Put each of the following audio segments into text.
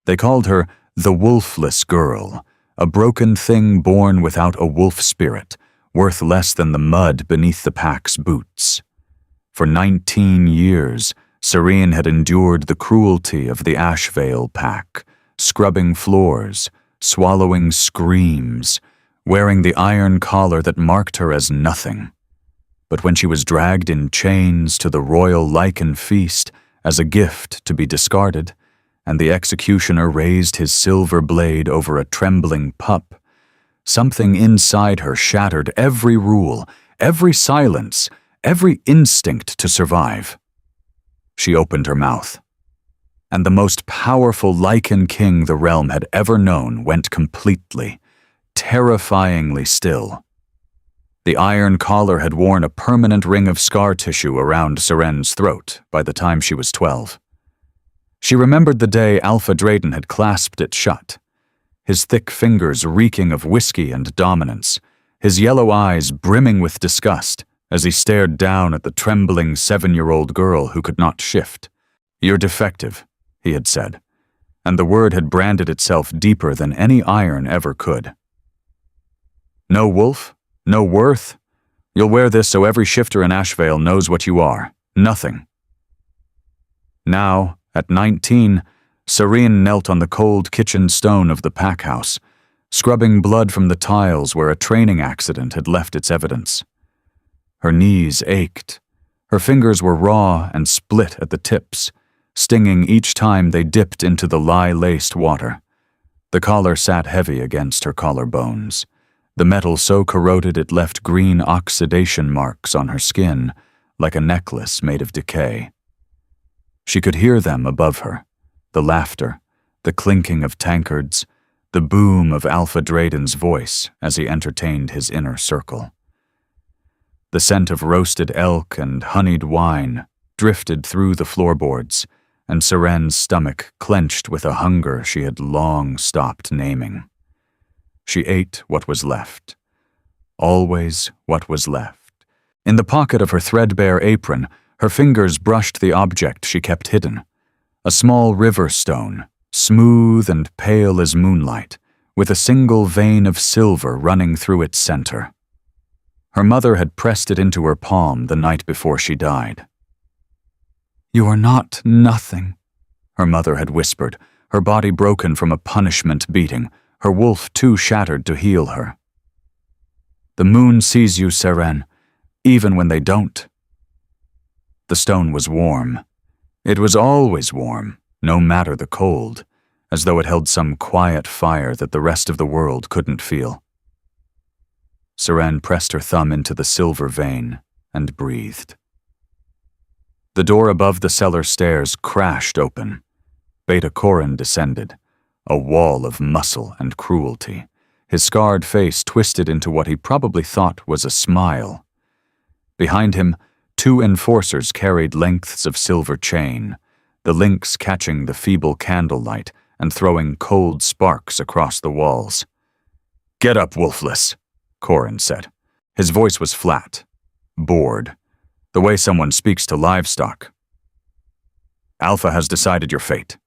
They called her the wolfless girl, a broken thing born without a wolf spirit, worth less than the mud beneath the pack's boots. For 19 years, Seren had endured the cruelty of the Ashvale Pack, scrubbing floors, swallowing screams, wearing the iron collar that marked her as nothing. But when she was dragged in chains to the Royal Lycan Feast as a gift to be discarded, and the executioner raised his silver blade over a trembling pup, something inside her shattered every rule, every silence, every instinct to survive. She opened her mouth, and the most powerful Lycan King the realm had ever known went completely, terrifyingly still. The iron collar had worn a permanent ring of scar tissue around Seren's throat by the time she was 12. She remembered the day Alpha Drayden had clasped it shut, his thick fingers reeking of whiskey and dominance, his yellow eyes brimming with disgust as he stared down at the trembling 7-year-old girl who could not shift. "You're defective," he had said, and the word had branded itself deeper than any iron ever could. "No wolf? No worth? You'll wear this so every shifter in Ashvale knows what you are. Nothing." Now, at 19, Seren knelt on the cold kitchen stone of the pack house, scrubbing blood from the tiles where a training accident had left its evidence. Her knees ached. Her fingers were raw and split at the tips, stinging each time they dipped into the lye-laced water. The collar sat heavy against her collarbones, the metal so corroded it left green oxidation marks on her skin, like a necklace made of decay. She could hear them above her, the laughter, the clinking of tankards, the boom of Alpha Drayden's voice as he entertained his inner circle. The scent of roasted elk and honeyed wine drifted through the floorboards, and Seren's stomach clenched with a hunger she had long stopped naming. She ate what was left. Always what was left. In the pocket of her threadbare apron, her fingers brushed the object she kept hidden, a small river stone, smooth and pale as moonlight, with a single vein of silver running through its center. Her mother had pressed it into her palm the night before she died. "You are not nothing," her mother had whispered, her body broken from a punishment beating, her wolf too shattered to heal her. "The moon sees you, Seren, even when they don't." The stone was warm. It was always warm, no matter the cold, as though it held some quiet fire that the rest of the world couldn't feel. Seren pressed her thumb into the silver vein and breathed. The door above the cellar stairs crashed open. Beta Corin descended, a wall of muscle and cruelty, his scarred face twisted into what he probably thought was a smile. Behind him, 2 enforcers carried lengths of silver chain, the links catching the feeble candlelight and throwing cold sparks across the walls. "Get up, wolfless," Corin said. His voice was flat, bored, the way someone speaks to livestock. "Alpha has decided your fate."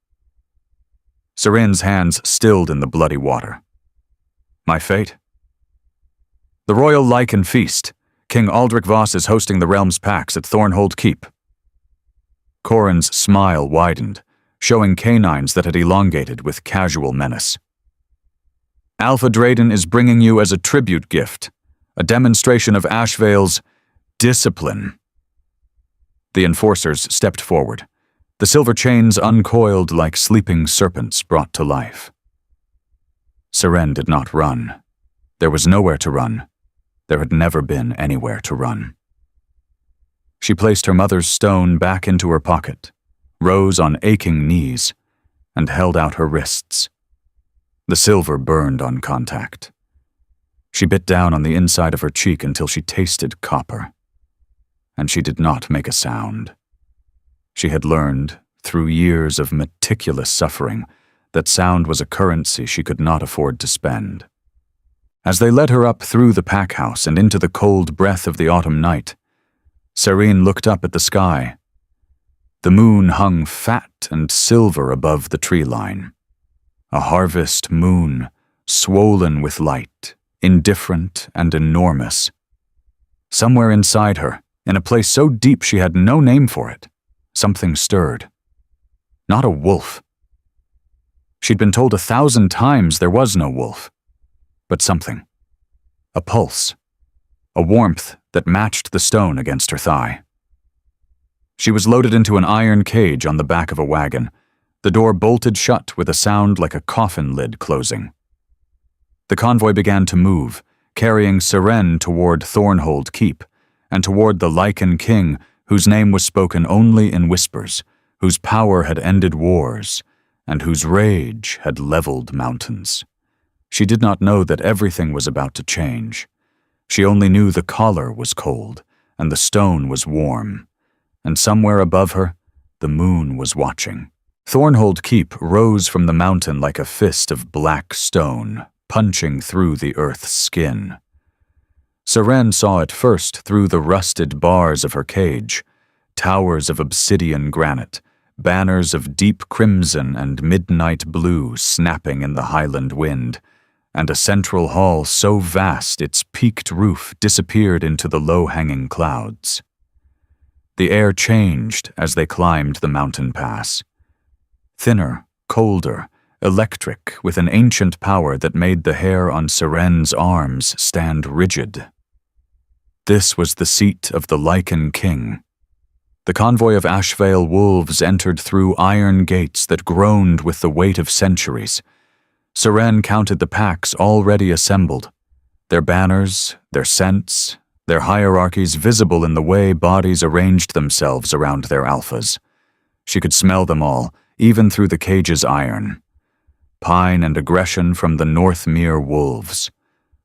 Seren's hands stilled in the bloody water. "My fate?" "The Royal Lycan Feast. King Aldrich Voss is hosting the realm's packs at Thornhold Keep." Corin's smile widened, showing canines that had elongated with casual menace. "Alpha Drayden is bringing you as a tribute gift, a demonstration of Ashvale's discipline." The enforcers stepped forward, the silver chains uncoiled like sleeping serpents brought to life. Seren did not run. There was nowhere to run. There had never been anywhere to run. She placed her mother's stone back into her pocket, rose on aching knees, and held out her wrists. The silver burned on contact. She bit down on the inside of her cheek until she tasted copper. And she did not make a sound. She had learned, through years of meticulous suffering, that sound was a currency she could not afford to spend. As they led her up through the pack house and into the cold breath of the autumn night, Seren looked up at the sky. The moon hung fat and silver above the tree line. a harvest moon, swollen with light, indifferent and enormous. Somewhere inside her, in a place so deep she had no name for it, something stirred. Not a wolf. She'd been told 1,000 times there was no wolf, but something. A pulse, a warmth that matched the stone against her thigh. She was loaded into an iron cage on the back of a wagon, the door bolted shut with a sound like a coffin lid closing. The convoy began to move, carrying Seren toward Thornhold Keep, and toward the Lycan King, whose name was spoken only in whispers, whose power had ended wars, and whose rage had leveled mountains. She did not know that everything was about to change. She only knew the collar was cold, and the stone was warm, and somewhere above her, the moon was watching. Thornhold Keep rose from the mountain like a fist of black stone, punching through the earth's skin. Seren saw it first through the rusted bars of her cage, towers of obsidian granite, banners of deep crimson and midnight blue snapping in the highland wind, and a central hall so vast its peaked roof disappeared into the low-hanging clouds. The air changed as they climbed the mountain pass. Thinner, colder, electric, with an ancient power that made the hair on Seren's arms stand rigid. This was the seat of the Lycan King. The convoy of Ashvale wolves entered through iron gates that groaned with the weight of centuries. Seren counted the packs already assembled, their banners, their scents, their hierarchies visible in the way bodies arranged themselves around their alphas. She could smell them all, even through the cage's iron. Pine and aggression from the Northmere wolves.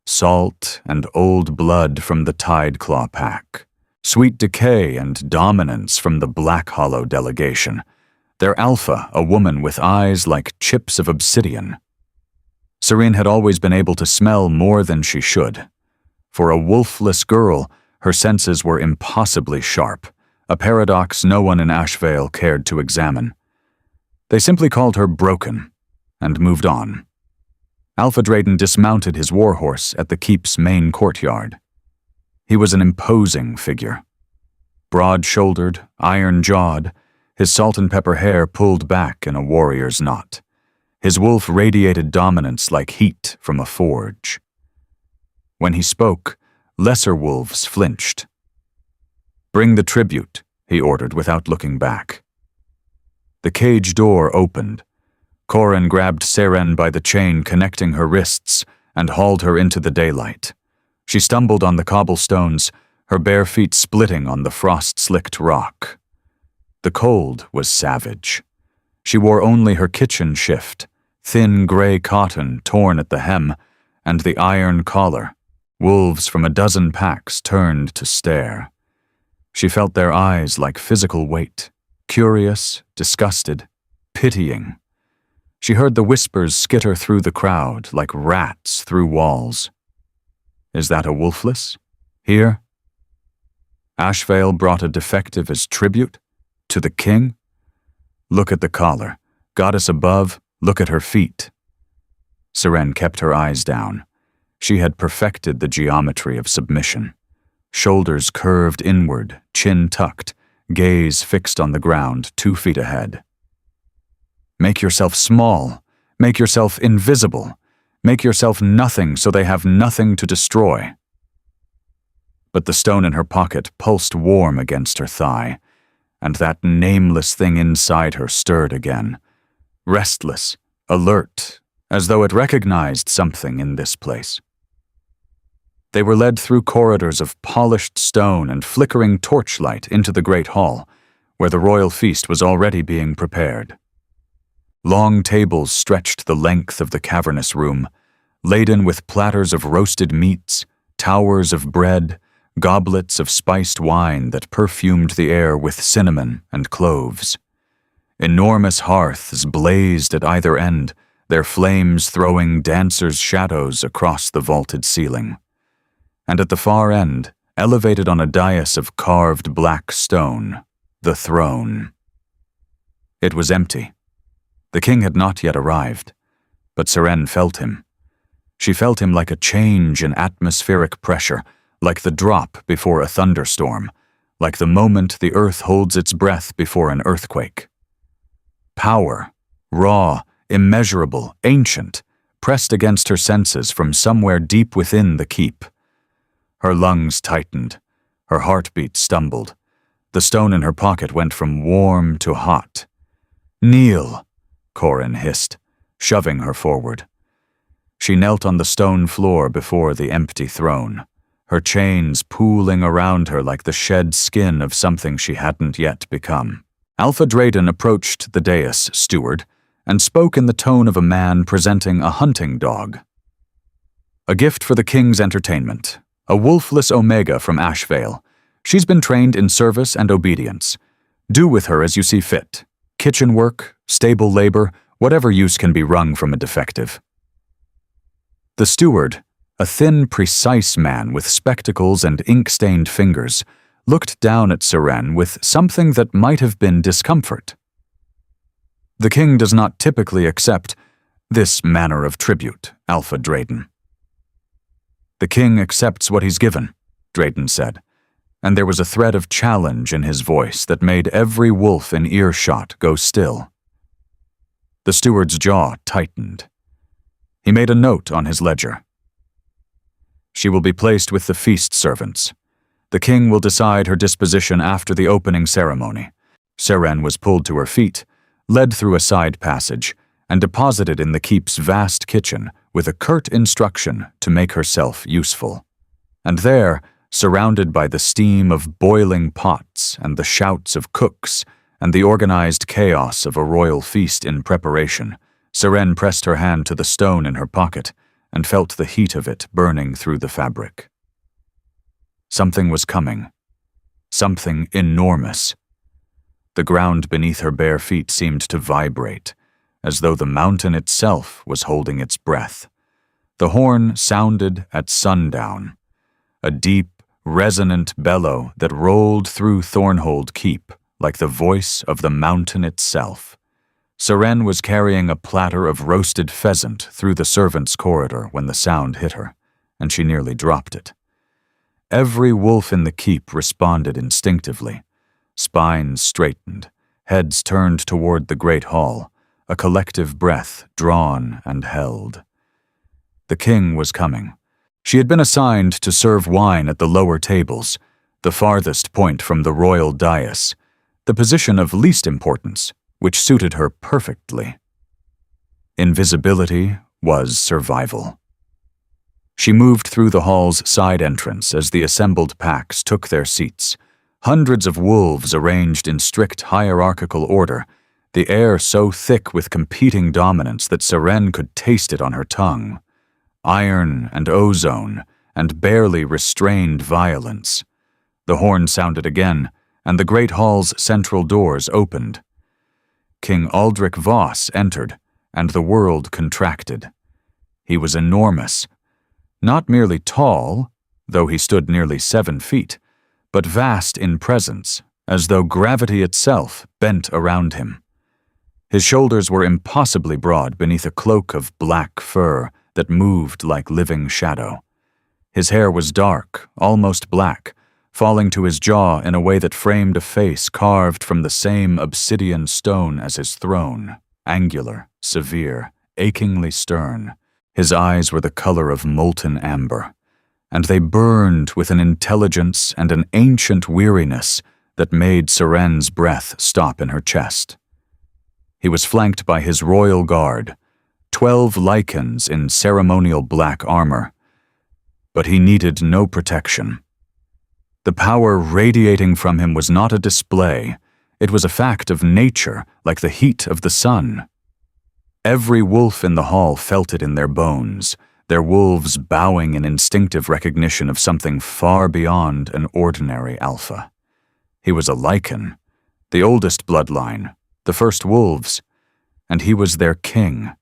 Salt and old blood from the Tideclaw pack. Sweet decay and dominance from the Black Hollow delegation. Their alpha, a woman with eyes like chips of obsidian. Seren had always been able to smell more than she should. For a wolfless girl, her senses were impossibly sharp, a paradox no one in Ashvale cared to examine. They simply called her broken, and moved on. Alpha Drayden dismounted his warhorse at the keep's main courtyard. He was an imposing figure. Broad-shouldered, iron-jawed, his salt-and-pepper hair pulled back in a warrior's knot. His wolf radiated dominance like heat from a forge. When he spoke, lesser wolves flinched. "Bring the tribute," he ordered without looking back. The cage door opened. Corin grabbed Seren by the chain connecting her wrists and hauled her into the daylight. She stumbled on the cobblestones, her bare feet splitting on the frost-slicked rock. The cold was savage. She wore only her kitchen shift, thin gray cotton torn at the hem, and the iron collar. Wolves from a dozen packs turned to stare. She felt their eyes like physical weight, curious, disgusted, pitying. She heard the whispers skitter through the crowd like rats through walls. Is that a wolfless? Here? Ashvale brought a defective as tribute? To the king? Look at the collar. Goddess above, look at her feet. Seren kept her eyes down. She had perfected the geometry of submission. Shoulders curved inward, chin tucked, gaze fixed on the ground 2 feet ahead. Make yourself small. Make yourself invisible. Make yourself nothing so they have nothing to destroy. But the stone in her pocket pulsed warm against her thigh, and that nameless thing inside her stirred again. Restless, alert, as though it recognized something in this place. They were led through corridors of polished stone and flickering torchlight into the great hall, where the royal feast was already being prepared. Long tables stretched the length of the cavernous room, laden with platters of roasted meats, towers of bread, goblets of spiced wine that perfumed the air with cinnamon and cloves. Enormous hearths blazed at either end, their flames throwing dancers' shadows across the vaulted ceiling. And at the far end, elevated on a dais of carved black stone, the throne. It was empty. The king had not yet arrived. But Seren felt him. She felt him like a change in atmospheric pressure, like the drop before a thunderstorm, like the moment the earth holds its breath before an earthquake. Power, raw, immeasurable, ancient, pressed against her senses from somewhere deep within the keep. Her lungs tightened. Her heartbeat stumbled. The stone in her pocket went from warm to hot. "Kneel," Corin hissed, shoving her forward. She knelt on the stone floor before the empty throne, her chains pooling around her like the shed skin of something she hadn't yet become. Alpha Drayden approached the dais steward and spoke in the tone of a man presenting a hunting dog. "A gift for the king's entertainment. A wolfless Omega from Ashvale. She's been trained in service and obedience. Do with her as you see fit. Kitchen work, stable labor, whatever use can be wrung from a defective." The steward, a thin, precise man with spectacles and ink-stained fingers, looked down at Seren with something that might have been discomfort. "The king does not typically accept this manner of tribute, Alpha Drayden." "The king accepts what he's given," Drayden said, and there was a thread of challenge in his voice that made every wolf in earshot go still. The steward's jaw tightened. He made a note on his ledger. "She will be placed with the feast servants. The king will decide her disposition after the opening ceremony." Seren was pulled to her feet, led through a side passage, and deposited in the keep's vast kitchen with a curt instruction to make herself useful. And there, surrounded by the steam of boiling pots and the shouts of cooks and the organized chaos of a royal feast in preparation, Seren pressed her hand to the stone in her pocket and felt the heat of it burning through the fabric. Something was coming. Something enormous. The ground beneath her bare feet seemed to vibrate, as though the mountain itself was holding its breath. The horn sounded at sundown, a deep, resonant bellow that rolled through Thornhold Keep like the voice of the mountain itself. Seren was carrying a platter of roasted pheasant through the servants' corridor when the sound hit her, and she nearly dropped it. Every wolf in the keep responded instinctively. Spines straightened, heads turned toward the great hall, a collective breath drawn and held. The king was coming. She had been assigned to serve wine at the lower tables, the farthest point from the royal dais, the position of least importance, which suited her perfectly. Invisibility was survival. She moved through the hall's side entrance as the assembled packs took their seats, hundreds of wolves arranged in strict hierarchical order, the air so thick with competing dominance that Seren could taste it on her tongue. Iron and ozone, and barely restrained violence. The horn sounded again, and the great hall's central doors opened. King Aldrich Voss entered, and the world contracted. He was enormous. Not merely tall, though he stood nearly 7 feet, but vast in presence, as though gravity itself bent around him. His shoulders were impossibly broad beneath a cloak of black fur that moved like living shadow. His hair was dark, almost black, falling to his jaw in a way that framed a face carved from the same obsidian stone as his throne, angular, severe, achingly stern. His eyes were the color of molten amber, and they burned with an intelligence and an ancient weariness that made Seren's breath stop in her chest. He was flanked by his royal guard, 12 Lycans in ceremonial black armor, but he needed no protection. The power radiating from him was not a display, it was a fact of nature, like the heat of the sun. Every wolf in the hall felt it in their bones, their wolves bowing in instinctive recognition of something far beyond an ordinary alpha. He was a Lycan, the oldest bloodline, the first wolves, and he was their king.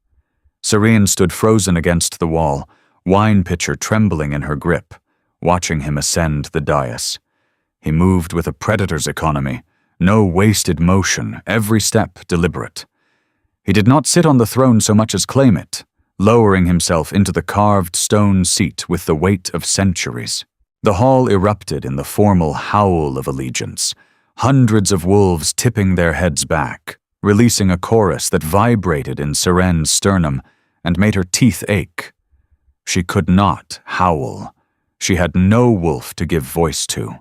Seren stood frozen against the wall, wine pitcher trembling in her grip, watching him ascend the dais. He moved with a predator's economy, no wasted motion, every step deliberate. He did not sit on the throne so much as claim it, lowering himself into the carved stone seat with the weight of centuries. The hall erupted in the formal howl of allegiance, hundreds of wolves tipping their heads back, releasing a chorus that vibrated in Seren's sternum and made her teeth ache. She could not howl. She had no wolf to give voice to.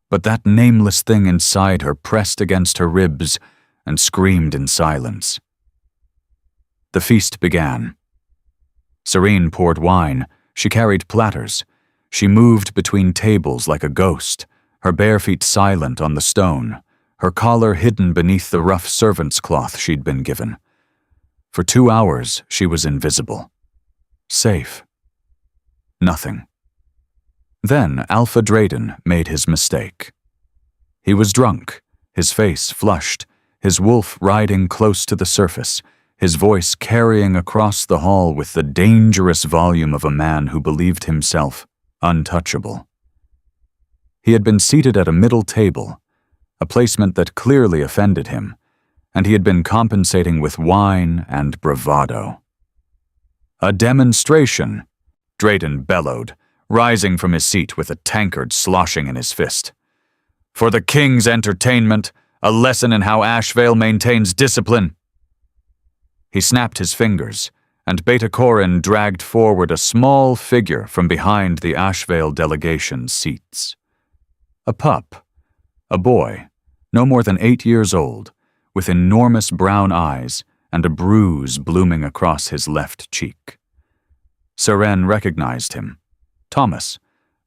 But that nameless thing inside her pressed against her ribs and screamed in silence. The feast began. Seren poured wine. She carried platters. She moved between tables like a ghost, her bare feet silent on the stone, her collar hidden beneath the rough servant's cloth she'd been given. For 2 hours, she was invisible. Safe. Nothing. Then Alpha Drayden made his mistake. He was drunk, his face flushed, his wolf riding close to the surface, his voice carrying across the hall with the dangerous volume of a man who believed himself untouchable. He had been seated at a middle table, a placement that clearly offended him, and he had been compensating with wine and bravado. "A demonstration," Drayden bellowed, rising from his seat with a tankard sloshing in his fist. "For the king's entertainment, a lesson in how Ashvale maintains discipline." He snapped his fingers, and Beta Corin dragged forward a small figure from behind the Ashvale delegation's seats. A pup, a boy, no more than 8 years old, with enormous brown eyes and a bruise blooming across his left cheek. Seren recognized him. Thomas,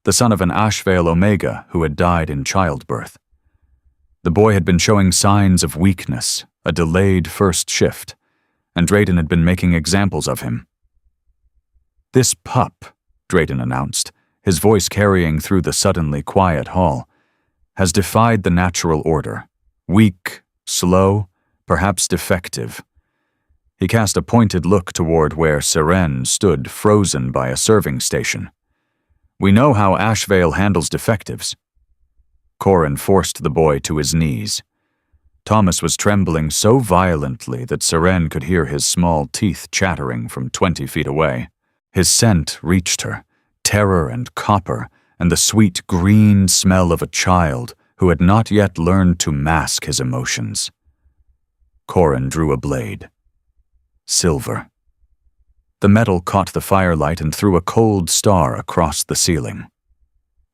the son of an Ashvale Omega who had died in childbirth. The boy had been showing signs of weakness, a delayed first shift, and Drayden had been making examples of him. "This pup," Drayden announced, his voice carrying through the suddenly quiet hall, "has defied the natural order. Weak, slow, perhaps defective." He cast a pointed look toward where Seren stood frozen by a serving station. "We know how Ashvale handles defectives." Corin forced the boy to his knees. Thomas was trembling so violently that Seren could hear his small teeth chattering from 20 feet away. His scent reached her, terror and copper, and the sweet green smell of a child who had not yet learned to mask his emotions. Corin drew a blade. Silver. The metal caught the firelight and threw a cold star across the ceiling.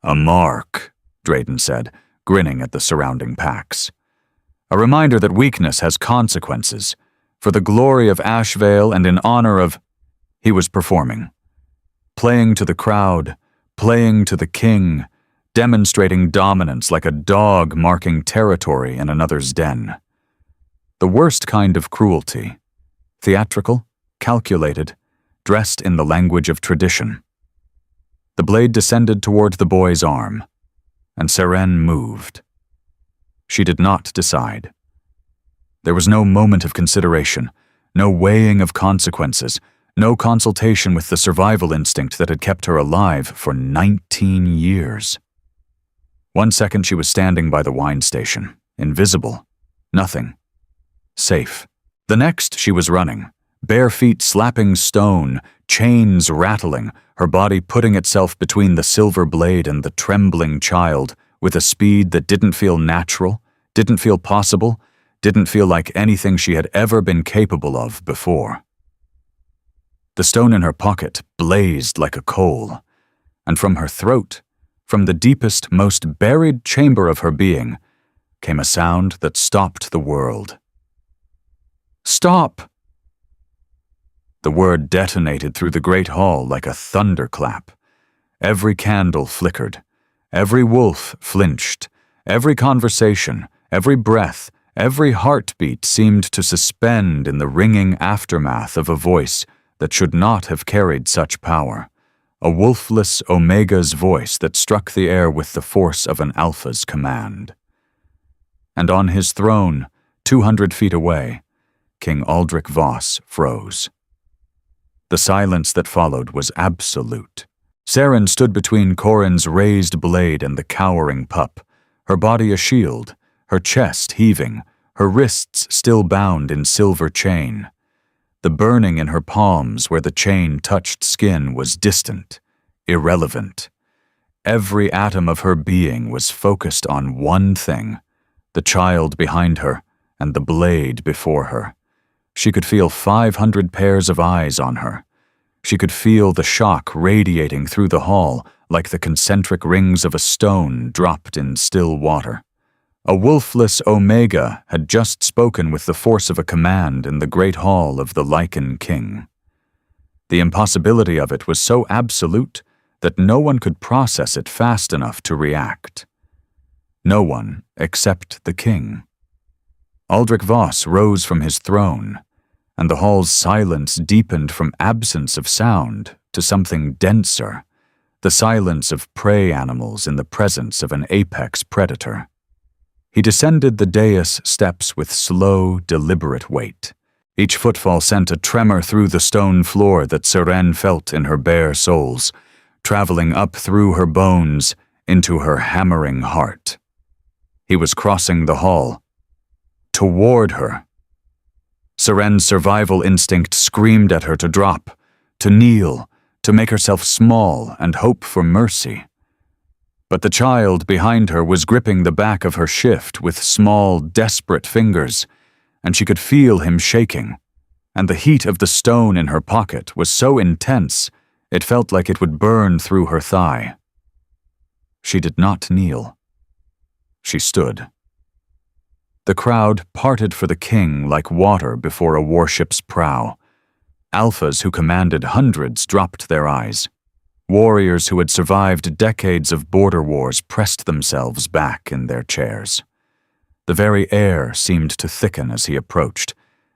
"A mark," Drayden said, grinning at the surrounding packs. "A reminder that weakness has consequences. For the glory of Ashvale and in honor of—" He was performing. Playing to the crowd, playing to the king, demonstrating dominance like a dog marking territory in another's den. The worst kind of cruelty. Theatrical, calculated, dressed in the language of tradition. The blade descended toward the boy's arm, and Seren moved. She did not decide. There was no moment of consideration, no weighing of consequences, no consultation with the survival instinct that had kept her alive for 19 years. 1 second she was standing by the wine station, invisible, nothing, safe. The next she was running, bare feet slapping stone, chains rattling, her body putting itself between the silver blade and the trembling child with a speed that didn't feel natural, didn't feel possible, didn't feel like anything she had ever been capable of before. The stone in her pocket blazed like a coal, and from her throat, from the deepest, most buried chamber of her being, came a sound that stopped the world. "Stop!" The word detonated through the great hall like a thunderclap. Every candle flickered. Every wolf flinched. Every conversation, every breath, every heartbeat seemed to suspend in the ringing aftermath of a voice that should not have carried such power. A wolfless Omega's voice that struck the air with the force of an Alpha's command. And on his throne, 200 feet away, King Aldrich Voss froze. The silence that followed was absolute. Seren stood between Corin's raised blade and the cowering pup, her body a shield, her chest heaving, her wrists still bound in silver chain. The burning in her palms where the chain touched skin was distant, irrelevant. Every atom of her being was focused on one thing, the child behind her and the blade before her. She could feel 500 pairs of eyes on her. She could feel the shock radiating through the hall like the concentric rings of a stone dropped in still water. A wolfless Omega had just spoken with the force of a command in the great hall of the Lycan King. The impossibility of it was so absolute that no one could process it fast enough to react. No one except the king. Aldrich Voss rose from his throne, and the hall's silence deepened from absence of sound to something denser, the silence of prey animals in the presence of an apex predator. He descended the dais steps with slow, deliberate weight. Each footfall sent a tremor through the stone floor that Seren felt in her bare soles, traveling up through her bones into her hammering heart. He was crossing the hall, toward her. Seren's survival instinct screamed at her to drop, to kneel, to make herself small and hope for mercy. But the child behind her was gripping the back of her shift with small, desperate fingers, and she could feel him shaking, and the heat of the stone in her pocket was so intense it felt like it would burn through her thigh. She did not kneel. She stood. The crowd parted for the king like water before a warship's prow. Alphas who commanded hundreds dropped their eyes. Warriors who had survived decades of border wars pressed themselves back in their chairs. The very air seemed to thicken as he approached,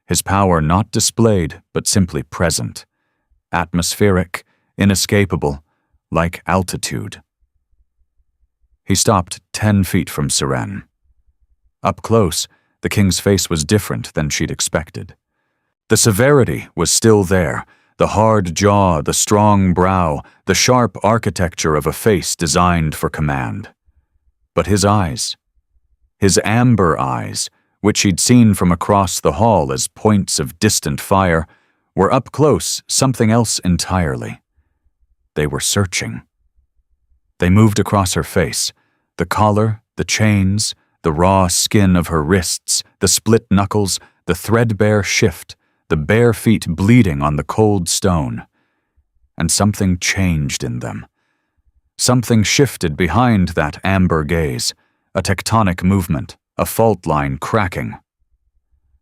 his power not displayed but simply present. Atmospheric, inescapable, like altitude. He stopped 10 feet from Seren. Up close, the king's face was different than she'd expected. The severity was still there, the hard jaw, the strong brow, the sharp architecture of a face designed for command. But his eyes, his amber eyes, which she'd seen from across the hall as points of distant fire, were up close something else entirely. They were searching. They moved across her face, the collar, the chains, the raw skin of her wrists, the split knuckles, the threadbare shift, the bare feet bleeding on the cold stone. And something changed in them. Something shifted behind that amber gaze, a tectonic movement, a fault line cracking.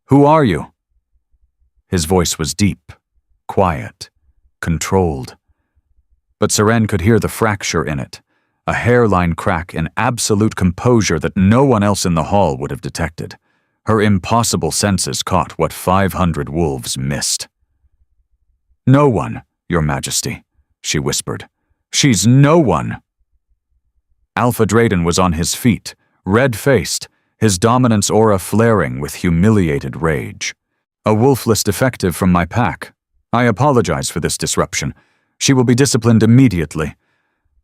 "Who are you?" His voice was deep, quiet, controlled. But Seren could hear the fracture in it, a hairline crack in absolute composure that no one else in the hall would have detected. Her impossible senses caught what 500 wolves missed. "No one, Your Majesty," she whispered. "She's no one." Alpha Drayden was on his feet, red-faced, his dominance aura flaring with humiliated rage. "A wolfless defective from my pack. I apologize for this disruption. She will be disciplined immediately.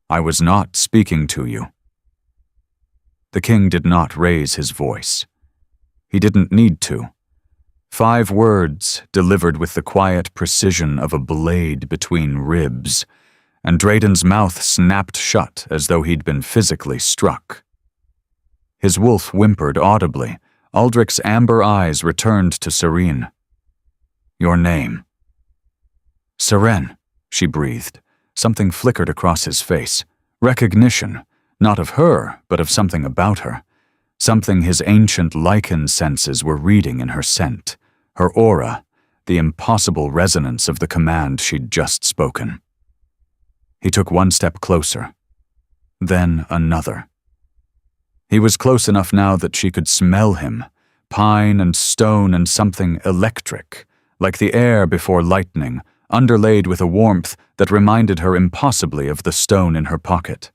I was not speaking to you." The king did not raise his voice. He didn't need to. 5 words delivered with the quiet precision of a blade between ribs, and Drayden's mouth snapped shut as though he'd been physically struck. His wolf whimpered audibly. Aldrich's amber eyes returned to Seren. "Your name." "Seren," she breathed. Something flickered across his face. Recognition, not of her, but of something about her. Something his ancient Lycan senses were reading in her scent, her aura, the impossible resonance of the command she'd just spoken. He took 1 step closer, then another. He was close enough now that she could smell him, pine and stone and something electric, like the air before lightning, underlaid with a warmth that reminded her impossibly of the stone in her pocket.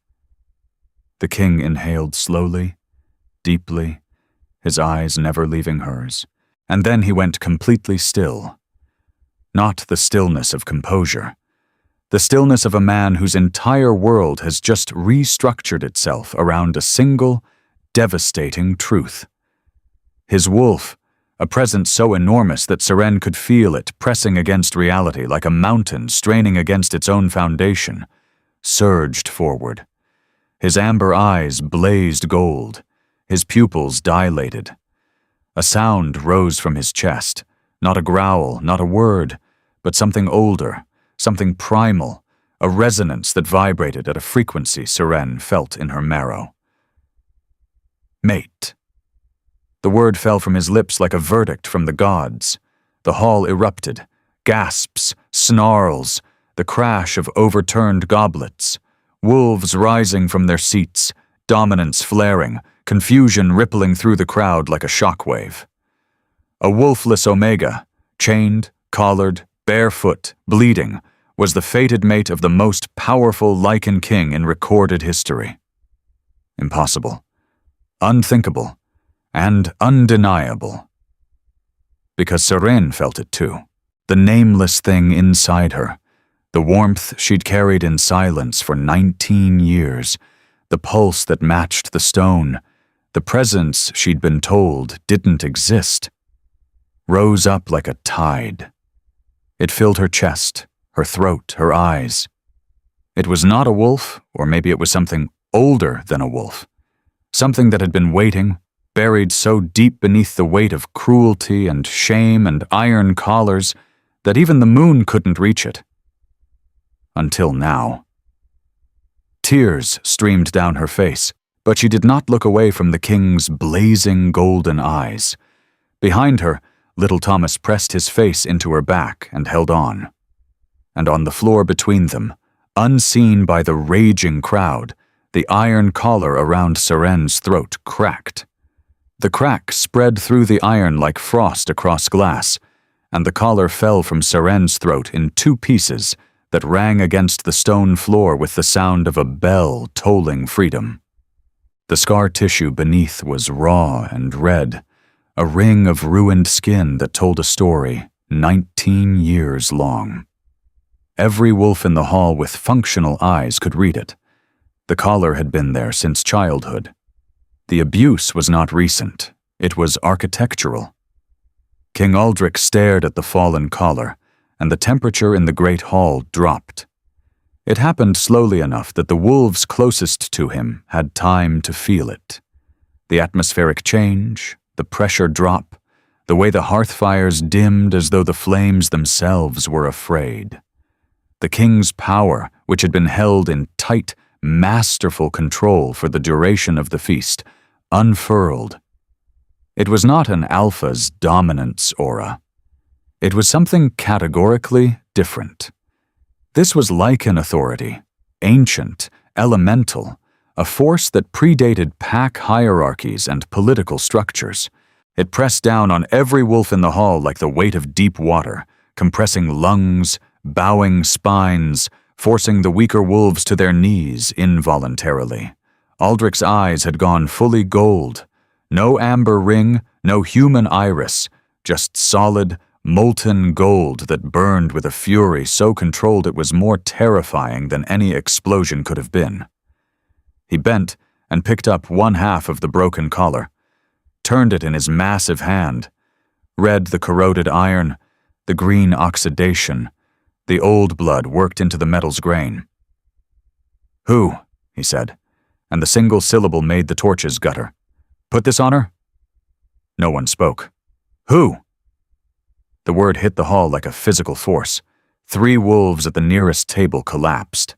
The king inhaled slowly, deeply, his eyes never leaving hers, and then he went completely still. Not the stillness of composure, the stillness of a man whose entire world has just restructured itself around a single, devastating truth. His wolf, a presence so enormous that Seren could feel it pressing against reality like a mountain straining against its own foundation, surged forward. His amber eyes blazed gold, his pupils dilated. A sound rose from his chest, not a growl, not a word, but something older, something primal, a resonance that vibrated at a frequency Seren felt in her marrow. Mate. The word fell from his lips like a verdict from the gods. The hall erupted, gasps, snarls, the crash of overturned goblets, wolves rising from their seats, dominance flaring, confusion rippling through the crowd like a shockwave. A wolfless Omega, chained, collared, barefoot, bleeding, was the fated mate of the most powerful Lycan King in recorded history. Impossible, unthinkable, and undeniable. Because Seren felt it too, the nameless thing inside her, the warmth she'd carried in silence for 19 years, the pulse that matched the stone, the presence she'd been told didn't exist, rose up like a tide. It filled her chest, her throat, her eyes. It was not a wolf, or maybe it was something older than a wolf, something that had been waiting, buried so deep beneath the weight of cruelty and shame and iron collars that even the moon couldn't reach it. Until now. Tears streamed down her face, but she did not look away from the king's blazing golden eyes. Behind her, little Thomas pressed his face into her back and held on. And on the floor between them, unseen by the raging crowd, the iron collar around Seren's throat cracked. The crack spread through the iron like frost across glass, and the collar fell from Seren's throat in 2 pieces that rang against the stone floor with the sound of a bell tolling freedom. The scar tissue beneath was raw and red, a ring of ruined skin that told a story 19 years long. Every wolf in the hall with functional eyes could read it. The collar had been there since childhood. The abuse was not recent, it was architectural. King Aldrich stared at the fallen collar, and the temperature in the great hall dropped. It happened slowly enough that the wolves closest to him had time to feel it. The atmospheric change, the pressure drop, the way the hearth fires dimmed as though the flames themselves were afraid. The king's power, which had been held in tight, masterful control for the duration of the feast, unfurled. It was not an alpha's dominance aura. It was something categorically different. This was Lycan authority, ancient, elemental, a force that predated pack hierarchies and political structures. It pressed down on every wolf in the hall like the weight of deep water, compressing lungs, bowing spines, forcing the weaker wolves to their knees involuntarily. Aldrich's eyes had gone fully gold. No amber ring, no human iris, just solid, molten gold that burned with a fury so controlled it was more terrifying than any explosion could have been. He bent and picked up 1/2 of the broken collar, turned it in his massive hand, read the corroded iron, the green oxidation, the old blood worked into the metal's grain. "Who?" he said, and the single syllable made the torches gutter. "Put this on her?" No one spoke. "Who?" The word hit the hall like a physical force. 3 wolves at the nearest table collapsed.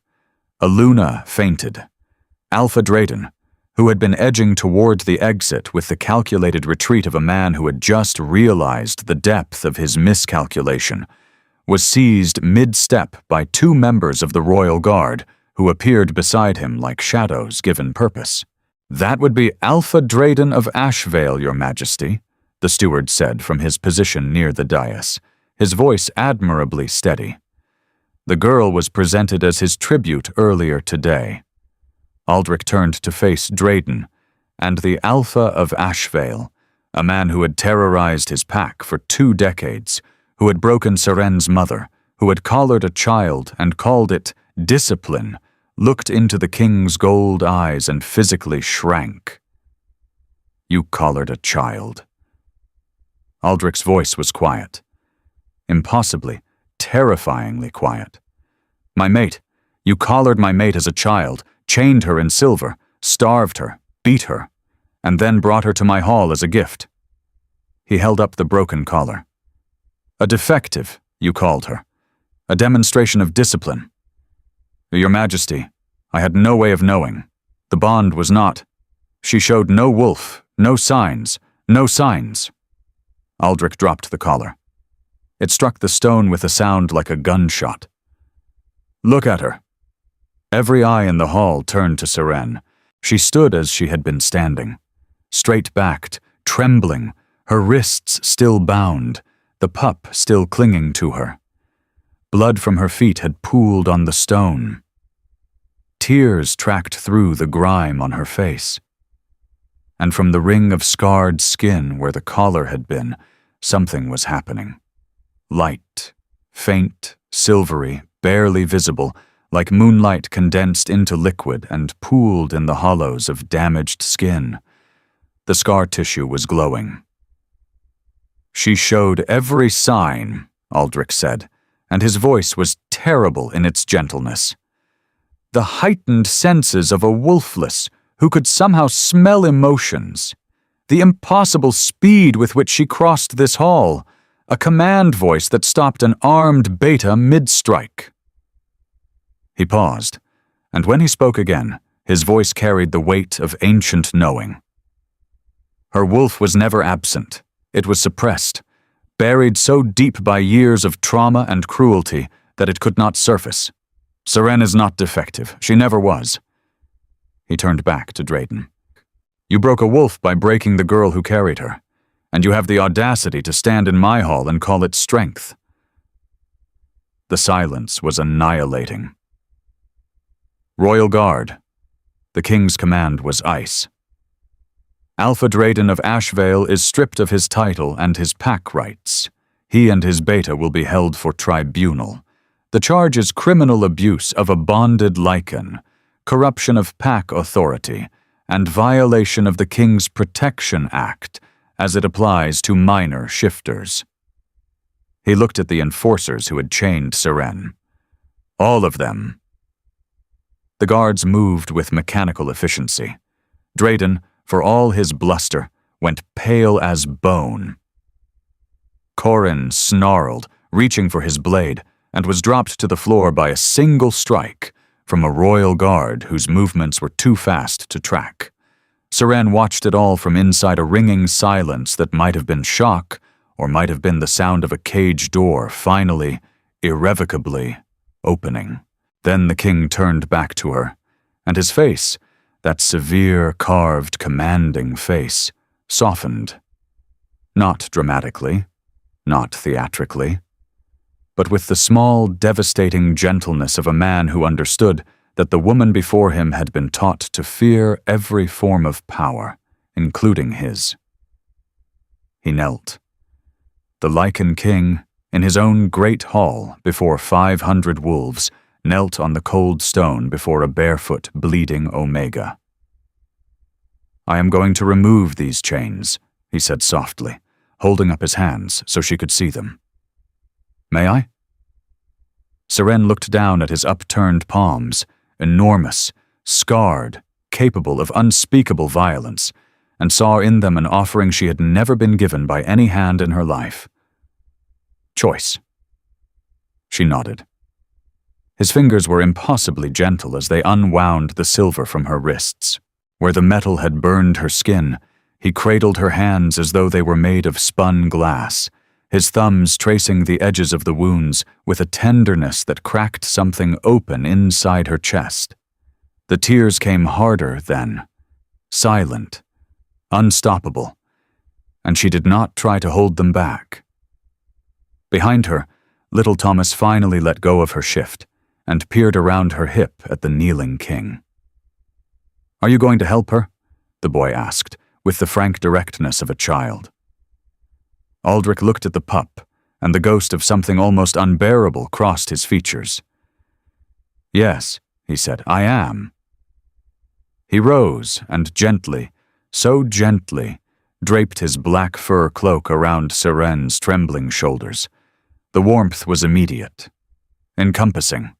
Aluna fainted. Alpha Drayden, who had been edging toward the exit with the calculated retreat of a man who had just realized the depth of his miscalculation, was seized mid-step by 2 members of the Royal Guard who appeared beside him like shadows given purpose. "That would be Alpha Drayden of Ashvale, Your Majesty," the steward said from his position near the dais, his voice admirably steady. The girl was presented as his tribute earlier today. Aldrich turned to face Drayden, and the Alpha of Ashvale, a man who had terrorized his pack for 2 decades, who had broken Seren's mother, who had collared a child and called it discipline, looked into the king's gold eyes and physically shrank. "You collared a child." Aldrich's voice was quiet. Impossibly, terrifyingly quiet. "My mate. You collared my mate as a child, chained her in silver, starved her, beat her, and then brought her to my hall as a gift." He held up the broken collar. "A defective, you called her. A demonstration of discipline. Your Majesty, I had no way of knowing. The bond was not. She showed no wolf, no signs, no signs." Aldrich dropped the collar. It struck the stone with a sound like a gunshot. "Look at her." Every eye in the hall turned to Seren. She stood as she had been standing, straight-backed, trembling, her wrists still bound, the pup still clinging to her. Blood from her feet had pooled on the stone. Tears tracked through the grime on her face. And from the ring of scarred skin where the collar had been, something was happening. Light, faint, silvery, barely visible, like moonlight condensed into liquid and pooled in the hollows of damaged skin. The scar tissue was glowing. "She showed every sign," Aldrich said, and his voice was terrible in its gentleness. "The heightened senses of a wolfless who could somehow smell emotions. The impossible speed with which she crossed this hall. A command voice that stopped an armed beta mid-strike." He paused, and when he spoke again, his voice carried the weight of ancient knowing. Her wolf was never absent. It was suppressed, buried so deep by years of trauma and cruelty that it could not surface. Seren is not defective. She never was. He turned back to Drayden. "You broke a wolf by breaking the girl who carried her, and you have the audacity to stand in my hall and call it strength." The silence was annihilating. "Royal Guard." The king's command was ice. "Alpha Drayden of Ashvale is stripped of his title and his pack rights. He and his beta will be held for tribunal. The charge is criminal abuse of a bonded Lycan, corruption of pack authority, and violation of the King's Protection Act as it applies to minor shifters." He looked at the enforcers who had chained Seren. "All of them." The guards moved with mechanical efficiency. Drayden, for all his bluster, went pale as bone. Corin snarled, reaching for his blade, and was dropped to the floor by a single strike from a royal guard whose movements were too fast to track. Seren watched it all from inside a ringing silence that might have been shock or might have been the sound of a cage door finally, irrevocably, opening. Then the king turned back to her, and his face, that severe, carved, commanding face, softened. Not dramatically, not theatrically, but with the small, devastating gentleness of a man who understood that the woman before him had been taught to fear every form of power, including his. He knelt. The Lycan King, in his own great hall before 500 wolves, knelt on the cold stone before a barefoot, bleeding Omega. "I am going to remove these chains," he said softly, holding up his hands so she could see them. "May I?" Seren looked down at his upturned palms, enormous, scarred, capable of unspeakable violence, and saw in them an offering she had never been given by any hand in her life. "Choice." She nodded. His fingers were impossibly gentle as they unwound the silver from her wrists. Where the metal had burned her skin, he cradled her hands as though they were made of spun glass, his thumbs tracing the edges of the wounds with a tenderness that cracked something open inside her chest. The tears came harder then, silent, unstoppable, and she did not try to hold them back. Behind her, little Thomas finally let go of her shift and peered around her hip at the kneeling king. "Are you going to help her?" the boy asked, with the frank directness of a child. Aldrich looked at the pup, and the ghost of something almost unbearable crossed his features. "Yes," he said, "I am." He rose, and gently, so gently, draped his black fur cloak around Seren's trembling shoulders. The warmth was immediate, encompassing.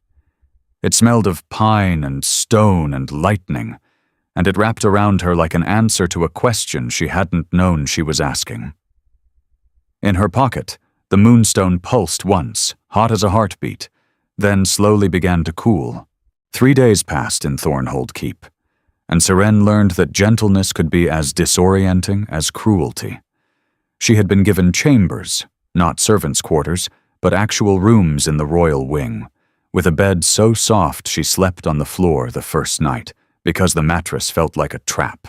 It smelled of pine and stone and lightning, and it wrapped around her like an answer to a question she hadn't known she was asking. In her pocket, the moonstone pulsed once, hot as a heartbeat, then slowly began to cool. 3 days passed in Thornhold Keep, and Seren learned that gentleness could be as disorienting as cruelty. She had been given chambers, not servants' quarters, but actual rooms in the royal wing, with a bed so soft she slept on the floor the first night, because the mattress felt like a trap.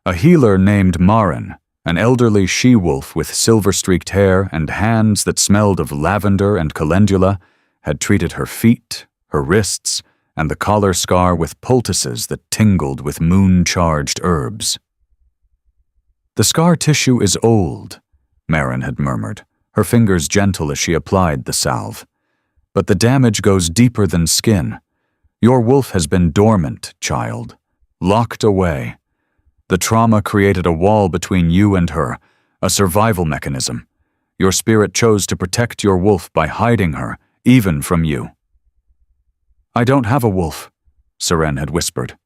A healer named Maren, an elderly she-wolf with silver-streaked hair and hands that smelled of lavender and calendula, had treated her feet, her wrists, and the collar scar with poultices that tingled with moon-charged herbs. "The scar tissue is old," Maren had murmured, her fingers gentle as she applied the salve. "But the damage goes deeper than skin. Your wolf has been dormant, child, locked away. The trauma created a wall between you and her, a survival mechanism. Your spirit chose to protect your wolf by hiding her, even from you." "I don't have a wolf," Seren had whispered.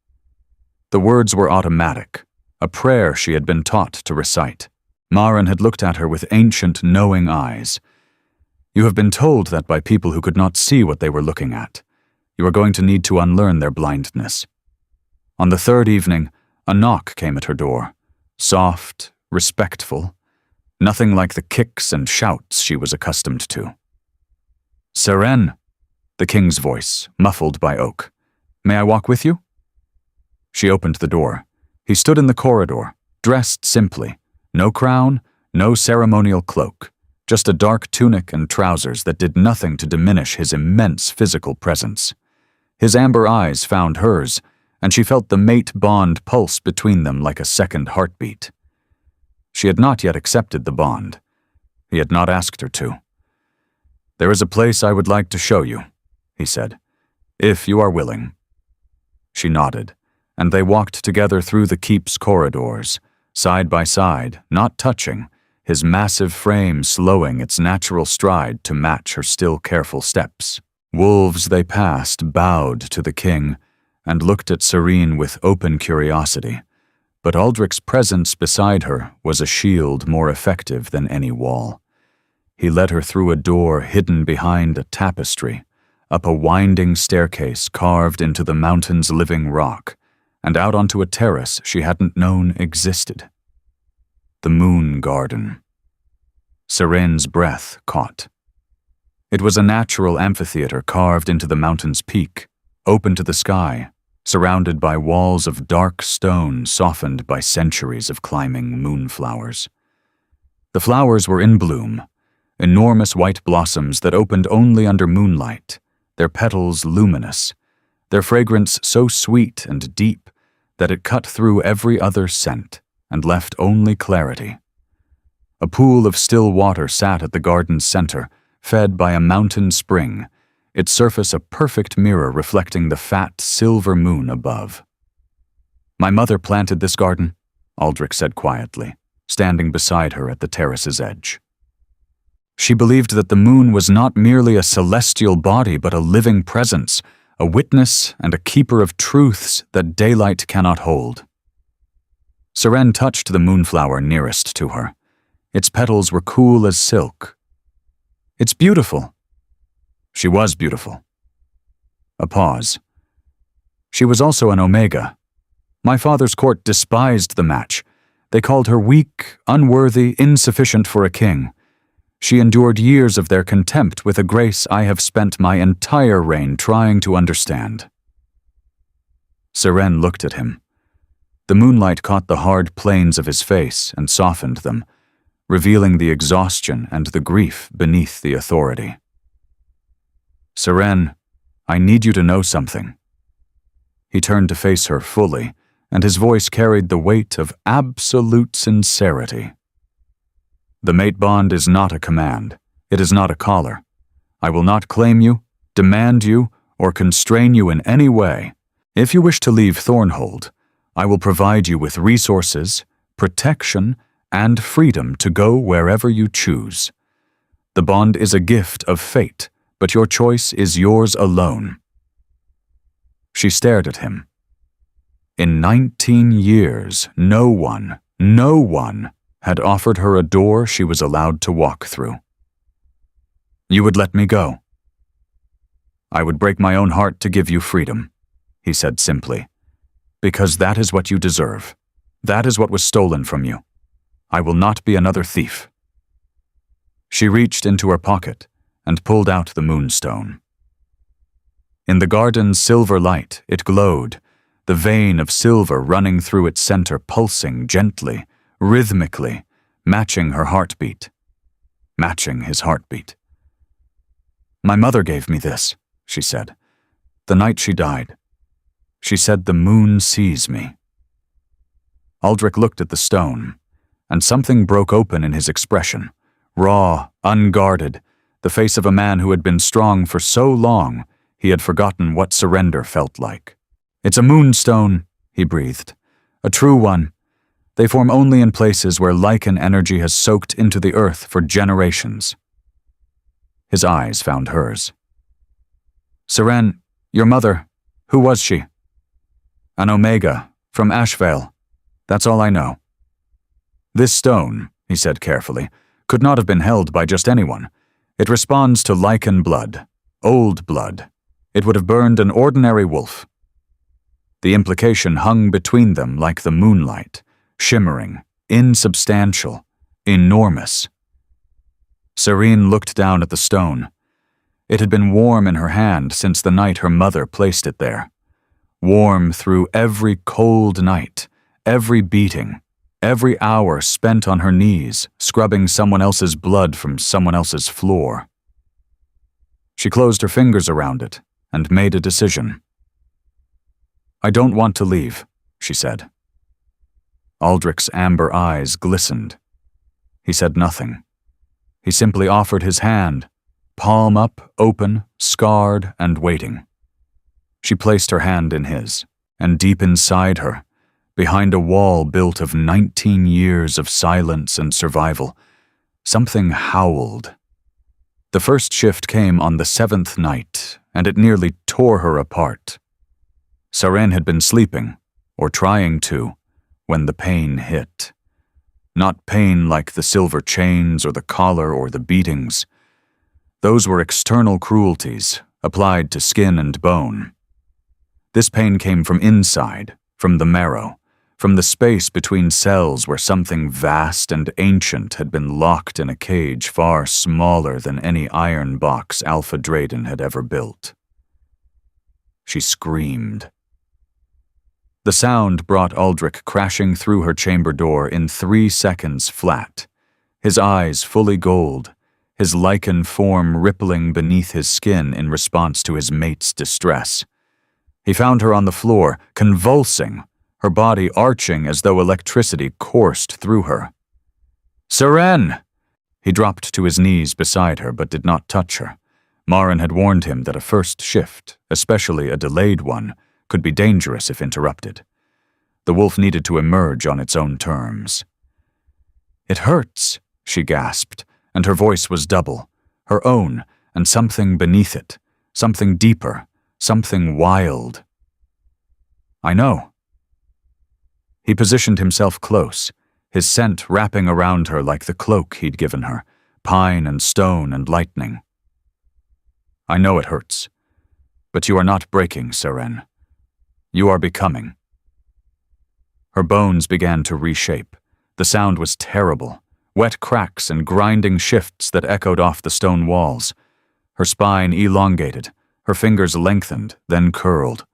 The words were automatic, a prayer she had been taught to recite. Maren had looked at her with ancient, knowing eyes. "You have been told that by people who could not see what they were looking at. You are going to need to unlearn their blindness." On the third evening, a knock came at her door, soft, respectful, nothing like the kicks and shouts she was accustomed to. "Seren," the king's voice, muffled by oak. "May I walk with you?" She opened the door. He stood in the corridor, dressed simply, no crown, no ceremonial cloak, just a dark tunic and trousers that did nothing to diminish his immense physical presence. His amber eyes found hers, and she felt the mate bond pulse between them like a second heartbeat. She had not yet accepted the bond. He had not asked her to. "There is a place I would like to show you," he said, "if you are willing." She nodded, and they walked together through the keep's corridors, side by side, not touching, his massive frame slowing its natural stride to match her still careful steps. Wolves they passed bowed to the king and looked at Seren with open curiosity, but Aldrich's presence beside her was a shield more effective than any wall. He led her through a door hidden behind a tapestry, up a winding staircase carved into the mountain's living rock, and out onto a terrace she hadn't known existed. The Moon Garden. Seren's breath caught. It was a natural amphitheater carved into the mountain's peak, open to the sky, surrounded by walls of dark stone softened by centuries of climbing moonflowers. The flowers were in bloom, enormous white blossoms that opened only under moonlight, their petals luminous, their fragrance so sweet and deep that it cut through every other scent and left only clarity. A pool of still water sat at the garden's center, fed by a mountain spring, its surface a perfect mirror reflecting the fat silver moon above. "My mother planted this garden," Aldrich said quietly, standing beside her at the terrace's edge. She believed that the moon was not merely a celestial body but a living presence, a witness and a keeper of truths that daylight cannot hold. Seren touched the moonflower nearest to her. Its petals were cool as silk. "It's beautiful." She was beautiful. A pause. She was also an Omega. My father's court despised the match. They called her weak, unworthy, insufficient for a king. She endured years of their contempt with a grace I have spent my entire reign trying to understand. Seren looked at him. The moonlight caught the hard planes of his face and softened them, revealing the exhaustion and the grief beneath the authority. "Seren, I need you to know something." He turned to face her fully, and his voice carried the weight of absolute sincerity. "The mate bond is not a command. It is not a collar. I will not claim you, demand you, or constrain you in any way. If you wish to leave Thornhold, I will provide you with resources, protection, and freedom to go wherever you choose. The bond is a gift of fate, but your choice is yours alone." She stared at him. In 19 years, no one had offered her a door she was allowed to walk through. "You would let me go?" "I would break my own heart to give you freedom," he said simply. "Because that is what you deserve. That is what was stolen from you. I will not be another thief." She reached into her pocket and pulled out the moonstone. In the garden's silver light, it glowed, the vein of silver running through its center pulsing gently, rhythmically, matching her heartbeat. Matching his heartbeat. "My mother gave me this," she said. "The night she died. She said the moon sees me." Aldrich looked at the stone, and something broke open in his expression, raw, unguarded, the face of a man who had been strong for so long he had forgotten what surrender felt like. "It's a moonstone," he breathed. "A true one. They form only in places where Lycan energy has soaked into the earth for generations." His eyes found hers. "Seren, your mother, who was she?" "An Omega, from Ashvale. That's all I know." "This stone," he said carefully, "could not have been held by just anyone. It responds to Lycan blood, old blood. It would have burned an ordinary wolf." The implication hung between them like the moonlight, shimmering, insubstantial, enormous. Seren looked down at the stone. It had been warm in her hand since the night her mother placed it there. Warm through every cold night, every beating, every hour spent on her knees, scrubbing someone else's blood from someone else's floor. She closed her fingers around it and made a decision. "I don't want to leave," she said. Aldrich's amber eyes glistened. He said nothing. He simply offered his hand, palm up, open, scarred, and waiting. She placed her hand in his, and deep inside her, behind a wall built of 19 years of silence and survival, something howled. The first shift came on the 7th night, and it nearly tore her apart. Seren had been sleeping, or trying to, when the pain hit. Not pain like the silver chains or the collar or the beatings. Those were external cruelties, applied to skin and bone. This pain came from inside, from the marrow, from the space between cells where something vast and ancient had been locked in a cage far smaller than any iron box Alpha Drayden had ever built. She screamed. The sound brought Aldrich crashing through her chamber door in 3 seconds flat, his eyes fully gold, his Lycan form rippling beneath his skin in response to his mate's distress. He found her on the floor, convulsing, her body arching as though electricity coursed through her. "Seren!" He dropped to his knees beside her but did not touch her. Maren had warned him that a first shift, especially a delayed one, could be dangerous if interrupted. The wolf needed to emerge on its own terms. "It hurts," she gasped, and her voice was double, her own, and something beneath it, something deeper, something wild. "I know." He positioned himself close, his scent wrapping around her like the cloak he'd given her, pine and stone and lightning. "I know it hurts, but you are not breaking, Seren. You are becoming." Her bones began to reshape. The sound was terrible, wet cracks and grinding shifts that echoed off the stone walls. Her spine elongated, her fingers lengthened, then curled.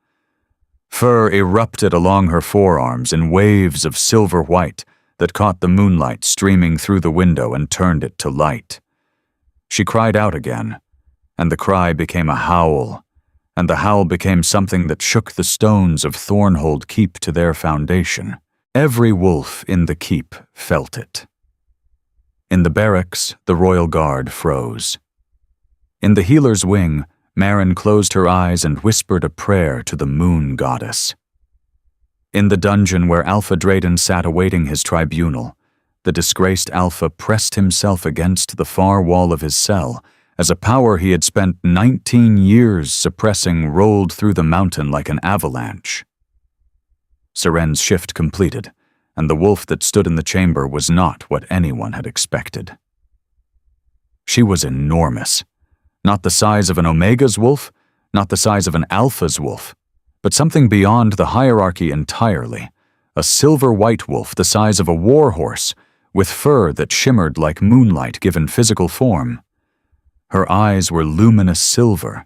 Fur erupted along her forearms in waves of silver white that caught the moonlight streaming through the window and turned it to light. She cried out again, and the cry became a howl, and the howl became something that shook the stones of Thornhold Keep to their foundation. Every wolf in the keep felt it. In the barracks, the royal guard froze. In the healer's wing, Maren closed her eyes and whispered a prayer to the moon goddess. In the dungeon where Alpha Drayden sat awaiting his tribunal, The disgraced Alpha pressed himself against the far wall of his cell as a power he had spent 19 years suppressing rolled through the mountain like an avalanche. Seren's shift completed, and the wolf that stood in the chamber was not what anyone had expected. She was enormous. Not the size of an Omega's wolf, not the size of an Alpha's wolf, but something beyond the hierarchy entirely, a silver-white wolf the size of a war horse, with fur that shimmered like moonlight given physical form. Her eyes were luminous silver,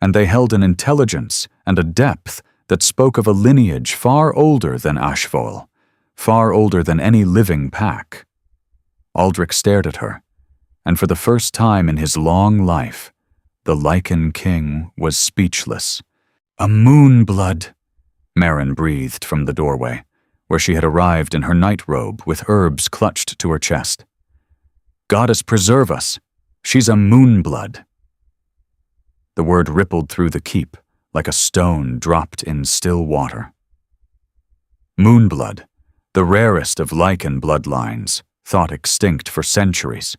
and they held an intelligence and a depth that spoke of a lineage far older than Ashvale, far older than any living pack. Aldrich stared at her, and for the first time in his long life, the Lycan King was speechless. "A moonblood," Maren breathed from the doorway, where she had arrived in her night robe with herbs clutched to her chest. "Goddess preserve us, she's a moonblood." The word rippled through the keep like a stone dropped in still water. Moonblood, the rarest of Lycan bloodlines, thought extinct for centuries.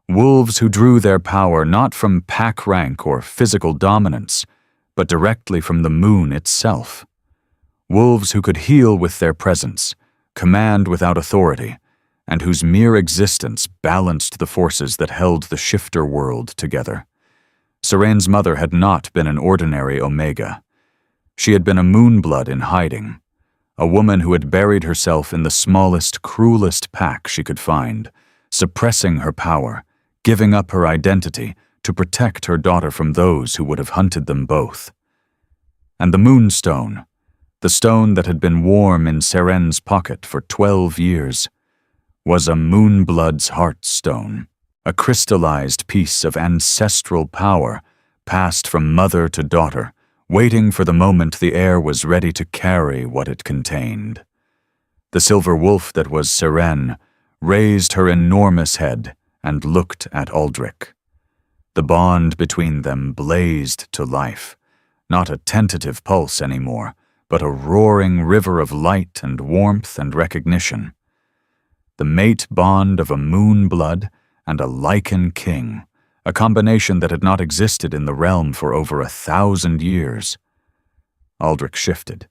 Wolves who drew their power not from pack rank or physical dominance, but directly from the moon itself. Wolves who could heal with their presence, command without authority, and whose mere existence balanced the forces that held the shifter world together. Seren's mother had not been an ordinary Omega. She had been a moonblood in hiding, a woman who had buried herself in the smallest, cruelest pack she could find, suppressing her power, giving up her identity to protect her daughter from those who would have hunted them both. And the moonstone, the stone that had been warm in Seren's pocket for 12 years, was a moonblood's heartstone, a crystallized piece of ancestral power passed from mother to daughter, waiting for the moment the air was ready to carry what it contained. The silver wolf that was Seren raised her enormous head and looked at Aldrich. The bond between them blazed to life, not a tentative pulse anymore, but a roaring river of light and warmth and recognition. The mate bond of a moonblood and a Lycan King, a combination that had not existed in the realm for over 1,000 years. Aldrich shifted.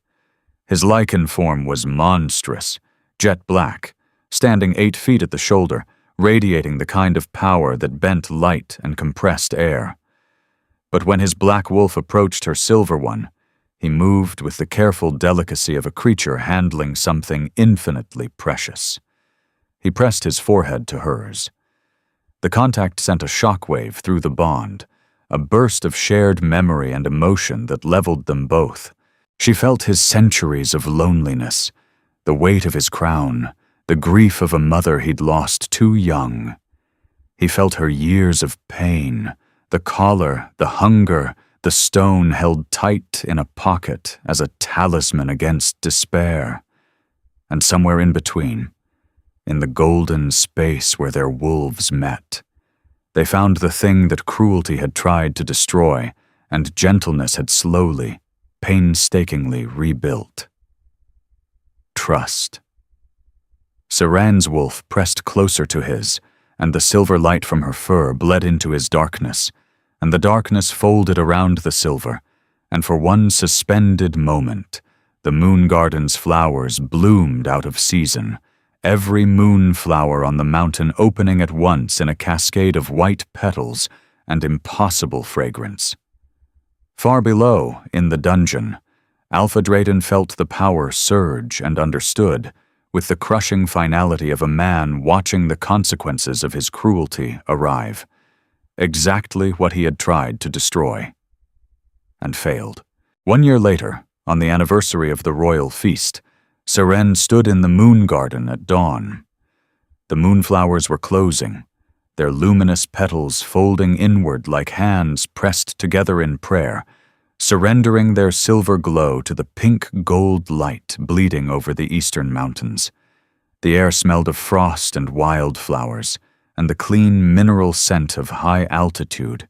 His Lycan form was monstrous, jet black, standing 8 feet at the shoulder, radiating the kind of power that bent light and compressed air. But when his black wolf approached her silver one, he moved with the careful delicacy of a creature handling something infinitely precious. He pressed his forehead to hers. The contact sent a shockwave through the bond, a burst of shared memory and emotion that leveled them both. She felt his centuries of loneliness, the weight of his crown, the grief of a mother he'd lost too young. He felt her years of pain, the collar, the hunger, the stone held tight in a pocket as a talisman against despair. And somewhere in between, in the golden space where their wolves met, they found the thing that cruelty had tried to destroy and gentleness had slowly, painstakingly rebuilt. Trust. Seren's wolf pressed closer to his, and the silver light from her fur bled into his darkness, and the darkness folded around the silver, and for one suspended moment, the moon garden's flowers bloomed out of season, every moonflower on the mountain opening at once in a cascade of white petals and impossible fragrance. Far below, in the dungeon, Alpha Drayden felt the power surge and understood, with the crushing finality of a man watching the consequences of his cruelty arrive. Exactly what he had tried to destroy. And failed. 1 year later, on the anniversary of the Royal Feast, Seren stood in the moon garden at dawn. The moonflowers were closing, their luminous petals folding inward like hands pressed together in prayer, surrendering their silver glow to the pink-gold light bleeding over the eastern mountains. The air smelled of frost and wildflowers, and the clean mineral scent of high altitude.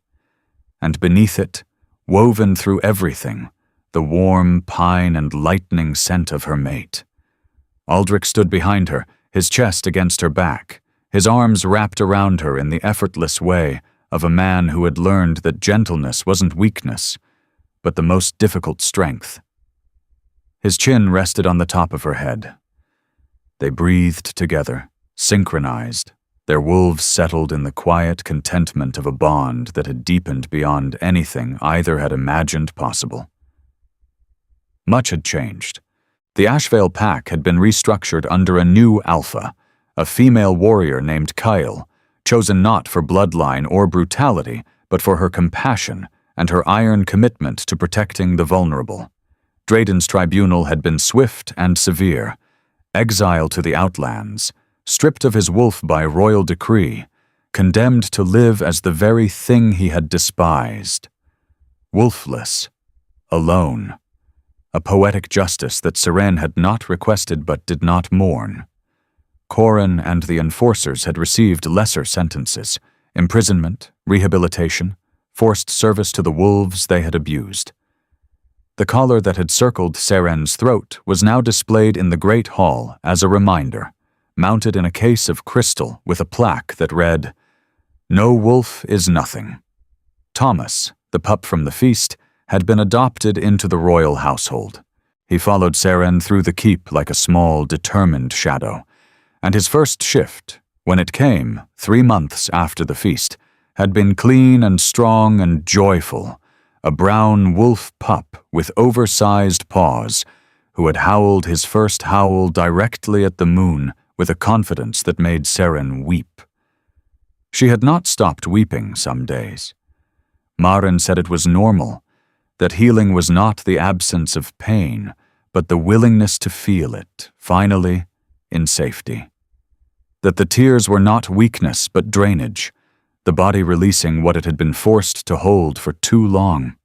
And beneath it, woven through everything, the warm pine and lightning scent of her mate. Aldrich stood behind her, his chest against her back, his arms wrapped around her in the effortless way of a man who had learned that gentleness wasn't weakness, but the most difficult strength. His chin rested on the top of her head. They breathed together, synchronized, their wolves settled in the quiet contentment of a bond that had deepened beyond anything either had imagined possible. Much had changed. The Ashvale Pack had been restructured under a new alpha, a female warrior named Kyle, chosen not for bloodline or brutality, but for her compassion and her iron commitment to protecting the vulnerable. Drayden's tribunal had been swift and severe. Exile to the outlands, stripped of his wolf by royal decree, condemned to live as the very thing he had despised. Wolfless, alone. A poetic justice that Seren had not requested but did not mourn. Corin and the enforcers had received lesser sentences, imprisonment, rehabilitation, forced service to the wolves they had abused. The collar that had circled Seren's throat was now displayed in the Great Hall as a reminder, mounted in a case of crystal with a plaque that read, "No wolf is nothing." Thomas, the pup from the feast, had been adopted into the royal household. He followed Seren through the keep like a small, determined shadow, and his first shift, when it came 3 months after the feast, had been clean and strong and joyful, a brown wolf pup with oversized paws, who had howled his first howl directly at the moon with a confidence that made Seren weep. She had not stopped weeping some days. Maren said it was normal, that healing was not the absence of pain, but the willingness to feel it, finally, in safety. That the tears were not weakness but drainage, the body releasing what it had been forced to hold for too long.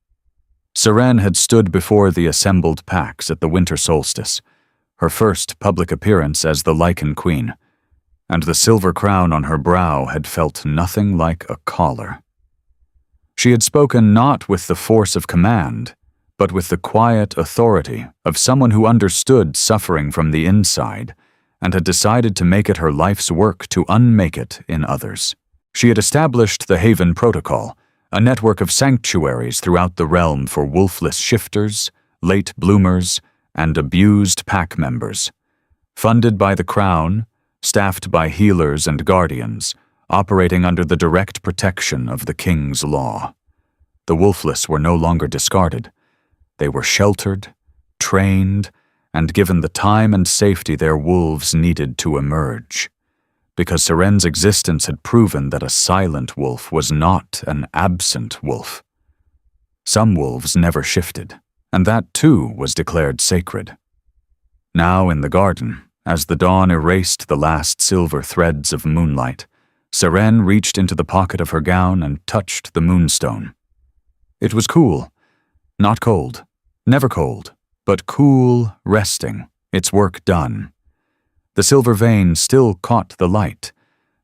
Seren had stood before the assembled packs at the winter solstice, her first public appearance as the Lycan Queen, and the silver crown on her brow had felt nothing like a collar. She had spoken not with the force of command, but with the quiet authority of someone who understood suffering from the inside and had decided to make it her life's work to unmake it in others. She had established the Haven Protocol, a network of sanctuaries throughout the realm for wolfless shifters, late bloomers, and abused pack members. Funded by the Crown, staffed by healers and guardians, operating under the direct protection of the King's law. The wolfless were no longer discarded. They were sheltered, trained, and given the time and safety their wolves needed to emerge. Because Seren's existence had proven that a silent wolf was not an absent wolf. Some wolves never shifted, and that too was declared sacred. Now in the garden, as the dawn erased the last silver threads of moonlight, Seren reached into the pocket of her gown and touched the moonstone. It was cool, not cold, never cold, but cool, resting, its work done. The silver vein still caught the light,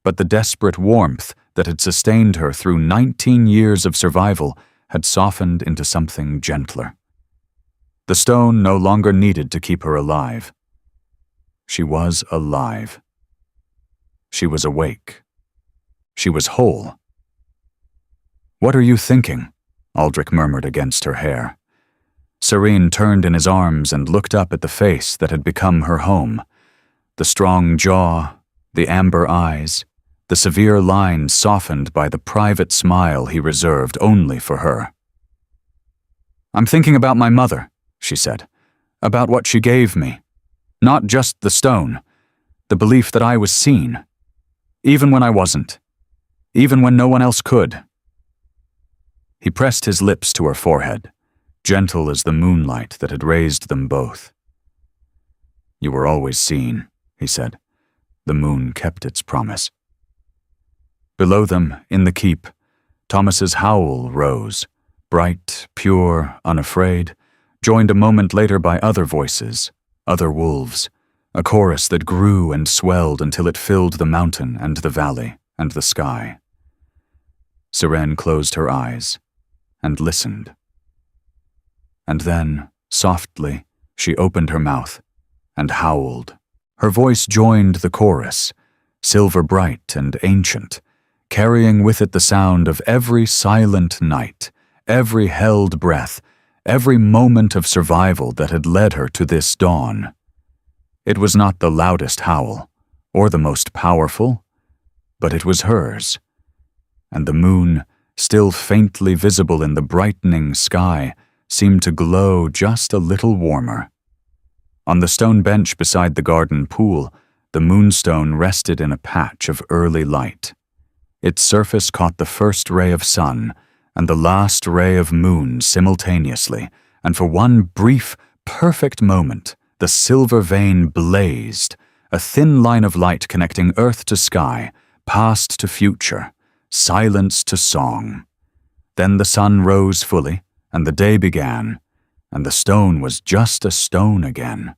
but the desperate warmth that had sustained her through 19 years of survival had softened into something gentler. The stone no longer needed to keep her alive. She was alive. She was awake. She was whole. "What are you thinking?" Aldrich murmured against her hair. Seren turned in his arms and looked up at the face that had become her home. The strong jaw, the amber eyes, the severe lines softened by the private smile he reserved only for her. "I'm thinking about my mother," she said, "about what she gave me. Not just the stone, the belief that I was seen, even when I wasn't, even when no one else could." He pressed his lips to her forehead, gentle as the moonlight that had raised them both. "You were always seen," he said. The moon kept its promise. Below them, in the keep, Thomas's howl rose, bright, pure, unafraid, joined a moment later by other voices, other wolves, a chorus that grew and swelled until it filled the mountain and the valley and the sky. Seren closed her eyes and listened. And then, softly, she opened her mouth and howled, Her voice joined the chorus, silver bright and ancient, carrying with it the sound of every silent night, every held breath, every moment of survival that had led her to this dawn. It was not the loudest howl, or the most powerful, but it was hers, and the moon, still faintly visible in the brightening sky, seemed to glow just a little warmer. On the stone bench beside the garden pool, the moonstone rested in a patch of early light. Its surface caught the first ray of sun and the last ray of moon simultaneously, and for one brief, perfect moment, the silver vein blazed, a thin line of light connecting earth to sky, past to future, silence to song. Then the sun rose fully, and the day began, and the stone was just a stone again.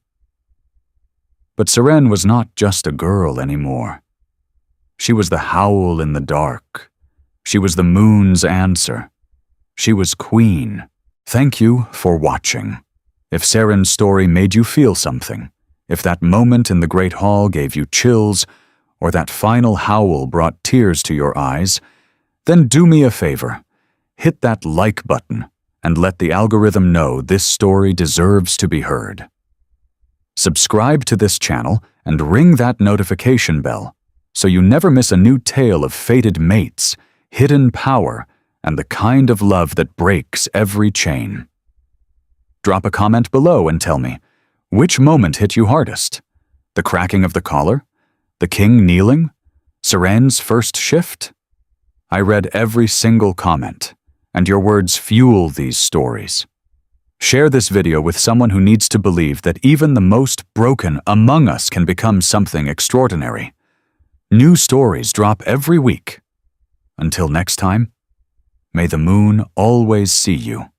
But Seren was not just a girl anymore. She was the howl in the dark. She was the moon's answer. She was queen. Thank you for watching. If Seren's story made you feel something, if that moment in the Great Hall gave you chills, or that final howl brought tears to your eyes, then do me a favor. Hit that like button and let the algorithm know this story deserves to be heard. Subscribe to this channel and ring that notification bell so you never miss a new tale of fated mates, hidden power, and the kind of love that breaks every chain. Drop a comment below and tell me, which moment hit you hardest? The cracking of the collar? The king kneeling? Seren's first shift? I read every single comment, and your words fuel these stories. Share this video with someone who needs to believe that even the most broken among us can become something extraordinary. New stories drop every week. Until next time, may the moon always see you.